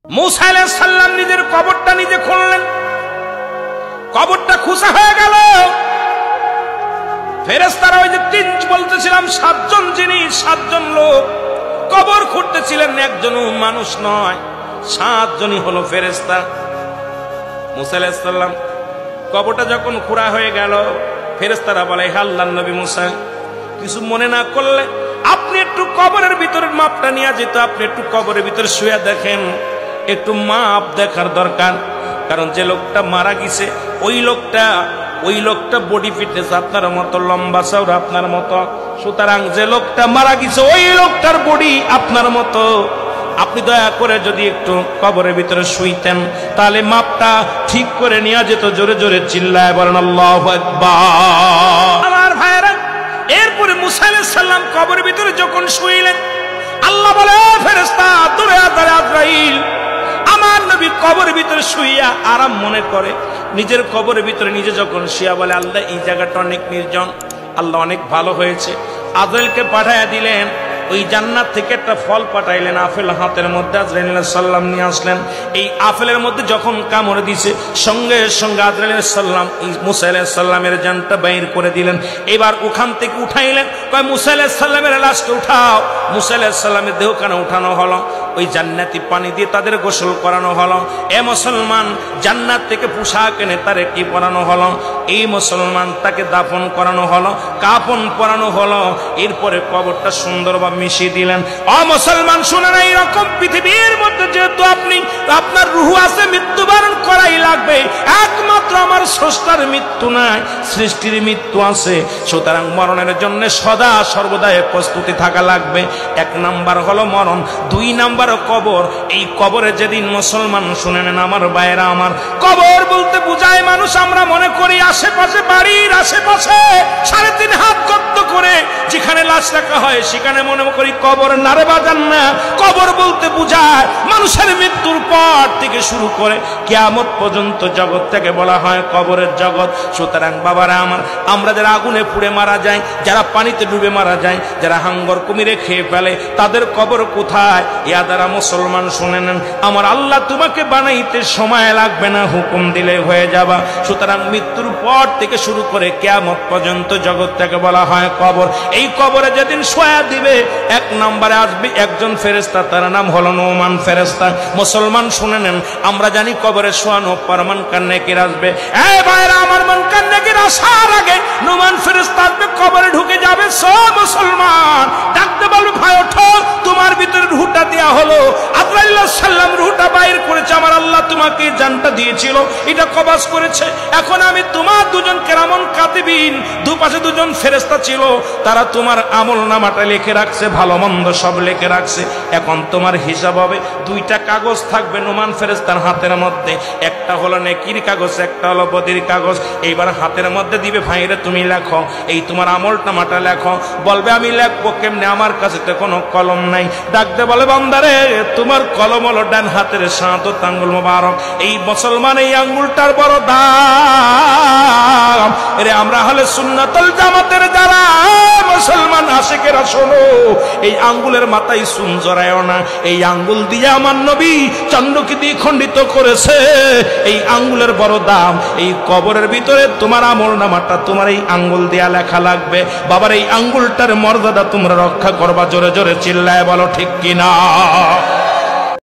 মুসা আলাইহিস সালাম নিজের কবরটা নিজে খুললেন, কবরটা খুঁজা হয়ে গেল। ফেরেশতারা ওই যে তিন বলতেছিলাম, সাতজন জিনিস, সাতজন লোক কবর খুঁড়তেছিলেন, একজনও মানুষ নয়, সাতজনই হলো ফেরেশতা। মুসা আলাইহিস সালাম কবরটা যখন খুঁড়া হয়ে গেল, ফেরেশতারা বলে, হে আল্লাহর নবী মুসা, কিছু মনে না করলে আপনি একটু কবরের ভিতরের মাপটা নিয়ে যেত, আপনি একটু কবরের ভিতরে শুয়ে দেখেন, একটু মাপ দেখার দরকার। কারণ যে লোকটা মারা গেছে ওই লোকটা বডি ফিটনেস আপনার মতো, লম্বা চওড়া আপনার মতো, সুতরাং যে লোকটা মারা গেছে ওই লোকটার বডি আপনার মতো। আপনি দয়া করে যদি একটু কবরের ভিতরে শুইতেন, তাহলে মাপটা ঠিক করে নিয়ে যেত। জোরে জোরে চিল্লায় বলেন আল্লাহু আকবার। আমার ভাইরা, এরপরে মুসা আলাইহিস সালাম কবরের ভিতরে যখন শুইলেন, আল্লাহ বলে, ফেরেশতা দূরে আজরাইল, আমার নবী কবরের ভিতরে শুইয়া আরাম মনে করে, নিজের কবরের ভিতরে নিজে যখন শুয়া বলে, আল্লাহ এই জায়গাটা অনেক নির্জন, আল্লাহ অনেক ভালো হয়েছে। আজরাইলকে পাঠাইয়া দিলেন, ওই জান্নাত থেকে একটা ফল পাঠাইলেন, আপেল হাতের মধ্যে আজরাইল আলাইহিস সালাম নিয়ে আসলেন। এই আপেলের মধ্যে যখন কামড় দিছে, সঙ্গে সঙ্গে আজরাইল আলাইহিস সালাম মুসা আলাইহিস সালামের জানটা বাইর করে দিলেন। এবার ওখান থেকে উঠাইলেন, কয় মুসা আলাইহিস সালামের লাশকে উঠাও। মুসা আলাইহিস সালামের দেহখানা উঠানো হলো, ওই জান্নাতি পানি দিয়ে তাদের গোসল করানো হলো। এ মুসলমান, জান্নাত থেকে পোশাক এনে তারে কি পরানো হলো, এই মুসলমান তাকে দাফন করানো হলো, কাফন পরানো হলো। এরপরে কবরটা সুন্দরভাবে মিশিয়ে দিলেন। ও মুসলমান শুনেন, এইরকম পৃথিবীর মধ্যে যেহেতু আপনার রূহ আছে, মৃত্যুবরণ করাই লাগবে। একমাত্র আমার স্রষ্টার মৃত্যু নাই, সৃষ্টির মৃত্যু আছে। সুতরাং মরণের জন্য সদা সর্বদা প্রস্তুতি থাকা লাগবে। এক নাম্বার হলো মরণ, দুই নাম্বার কবর। এই কবরে যেদিন মুসলমান শুনে নেন আমার ভাইয়েরা আমার, কবর বলতে বুঝায় মানুষ আমরা মনে করি আশেপাশে, বাড়ির আশেপাশে 3.5 হাত গর্ত করে যেখানে লাশ রাখা হয় সেখানে মনে করি কবর, নারে বাজান না। কবর বলতে বুঝায় মানুষের মৃত্যুর পর থেকে শুরু করে কিয়ামত পর্যন্ত জগৎটাকে বলা হয় কবরের জগৎ। সুতরাং বাবারা আমার, আমরা যারা আগুনে পুড়ে মারা যায়, যারা পানিতে ডুবে মারা যায়, যারা হাঙ্গর কুমিরে খেয়ে ফেলে, তাদের কবর কোথায়? ইয়া দ্বারা মুসলমান শুনে নেন, আমার আল্লাহ তোমাকে বানাইতে সময় লাগবে না, হুকুম দিলে হয়ে যাবা। সুতরাং মৃত্যুর পর থেকে শুরু করে কিয়ামত পর্যন্ত জগৎটাকে বলা হয় কবর। এই কবরে যেদিন শোয়া দিবে, এক নম্বরে আসবে একজন ফেরেশতা, তার নাম হলো নোমান ফেরেশতা। মুসলমান শুনে নেন, আমরা জানি কবরে শোয়ানো পর মুনকার নেকির আসবে। এই ভাইরা আমার, মুনকার নেকির আসার আগে নোমান ফেরেশতা আসবে, কবরে ঢুকে যাবে। সব মুসলমান ডাকতে বলবে, ভাই ওঠো, তোমার ভিতরে রূহটা দেয়া হলো। আজরাইল আলাইহিস সালাম রূহটা বাইর করেছে, আমার আল্লাহ তোমাকে জানটা দিয়েছিল, এটা কবজ করেছে। এখন আমি তোমার দুজন কেরামন কাতিবিন, দুপাশে দুজন ফেরেশতা ছিল, তারা তোমার আমল নামাটা লিখে রাখছে, ভালো মন্দ সব লিখে রাখছে। এখন তোমার হিসাব হবে, 2টা কাগজ থাকবে নোমান ফেরেশতার হাতের মধ্যে, একটা হলো নেকির কাগজ, একটা হলো বদির কাগজ। এইবার হাতের মধ্যে দিবে, ভাইরে তুমি লেখো, এই তোমার আমল নামাটা লেখো। বলবে আমি লেখবো কেমনে, আমার কাছে তো কোনো কলম নাই। ডাকতে বলে, বান্দারে তোমার কলম হলো ডান হাতের শাহাদাত আঙ্গুল মোবারক। এই মুসলমান, এই আঙ্গুলটার বড় দাম। এরে আমরা হলে সুন্নাতুল জামাতের যারা মুসলমান আশিকেরা, শোনো, এই আঙ্গুলের মাথায় চুন জড়ায়ও না। এই আঙ্গুল দিয়ে আমার নবী চন্দ্রকে দিয়ে খণ্ডিত করেছে। এই আঙ্গুলের বড় দাম। এই কবরের ভিতরে তোমার আমল নামাটা তোমার এই আঙ্গুল দিয়া লেখা লাগবে। বাবার এই আঙ্গুলটার মর্যাদা তোমরা রক্ষা করবা। জোরে জোরে চিল্লায় বলো ঠিক কিনা।